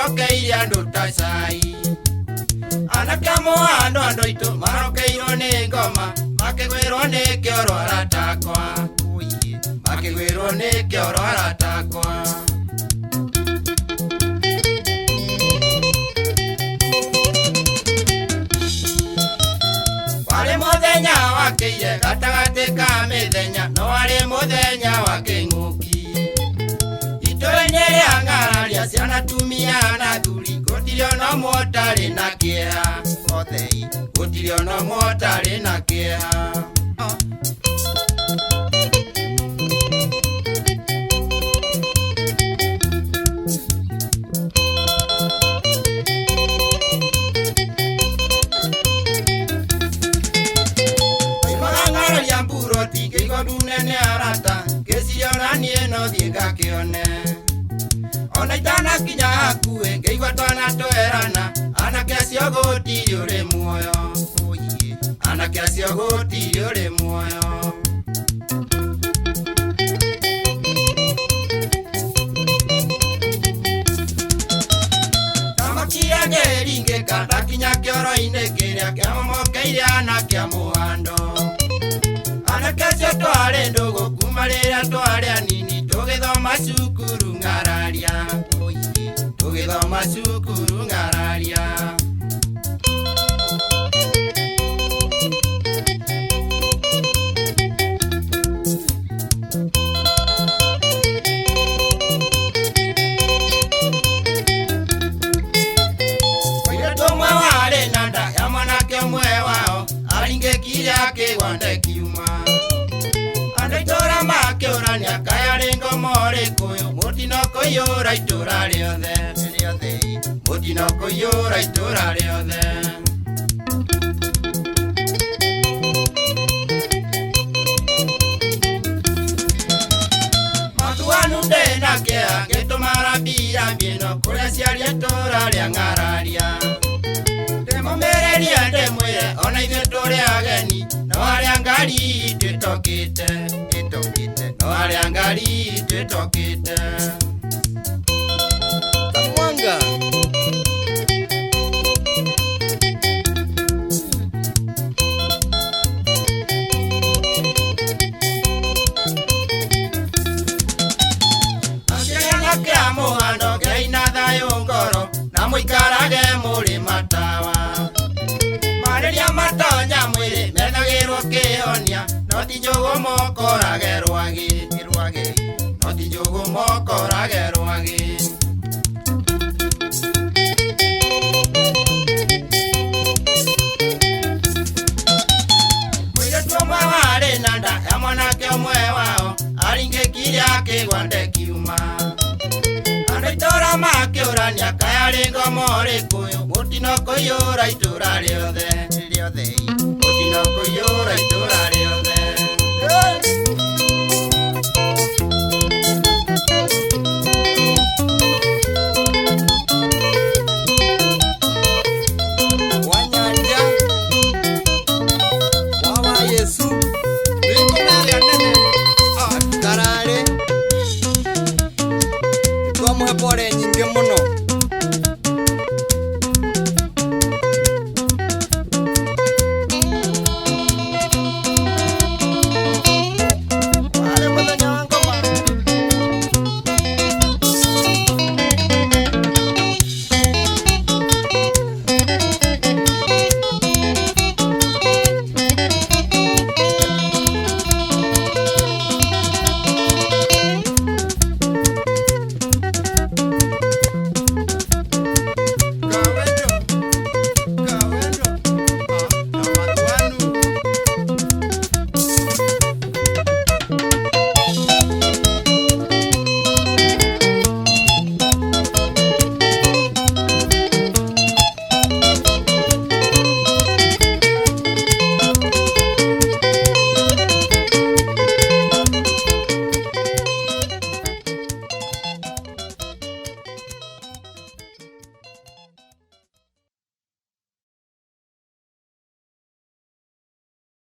marokeire andu ta cai. Anake a mũhano andũ aitũ marokeirwo nĩ ngoma, makĩgwĩrwo nĩ kĩoro arata akwa, makĩgwĩrwo nĩ kĩoro arata akwa. Warĩ mũthenya wa kĩire gatagatĩ ka mĩthenya, no warĩ mũthenya wa kĩng'ũki. Itũra-inĩ rĩa Ng'araria ciana tumia na athuri gũtirĩ ona ũmwe ũtarĩ na kĩeha, gũtirĩ ona ũmwe ũtarĩ na kĩeha. Oimaga Ng'araria mburoti ngĩigua ndunene arata, ngĩciria ona niĩ no thiĩ ngakĩone. Ona itanakinya hakuhĩ ngĩigua twana twerana, anake acio gũtirĩ ũrĩ muoyo, anake acio gũtirĩ ũrĩ muoyo. Ndamakia ngĩringĩka ndakinya kĩoro-inĩ kĩrĩa kĩamomokeire anake a mũhando. Anake acio twarĩ ndũgũ kuma rĩrĩa twarĩ anini, tũgĩthoma cukuru Ng'araria, tũgĩthoma cukuru Ng'araria. Mũirĩtu ũmwe warĩ na nda ya mwanake ũmwe wao, aringĩkire akĩgwa ndekiuma. Andũ itũra makĩũrania kaĩ arĩ ngoma ũrĩkũ ũyũ, mũtino kũiyũra itũra rĩothe, mũtino kũiyũra itũra rĩothe. Mathuanu ndĩna kĩeha ngĩtũmara mbirambia ĩno kũrĩ aciari a itũra rĩa Ng'araria. Ndĩmũmĩrĩrie ndĩmwĩre ona ithuĩ tũrĩ ageni, no arĩa ngari twĩtokĩte, no arĩa ngari twĩtokĩte. Kamwanga. Anake a mũhano Ngai na thayũ ngoro, na mũikarage mũrĩ matawa. Marĩria matonya mwĩrĩ methagĩrwo kĩhonia, no ti njũgũ mokorage rwagĩ, no ti njũgũ mokorage rwagĩ. Mũirĩtu ũmwe warĩ na nda ya mwanake ũmwe wao, aringĩkire akĩgwa ndekiuma. Andũ itũra makĩũrania kaĩ arĩ ngoma ũrĩkũ ũyũ, mũtino kũiyũra itũra rĩothe, mũtino kũiyũra itũra rĩothe.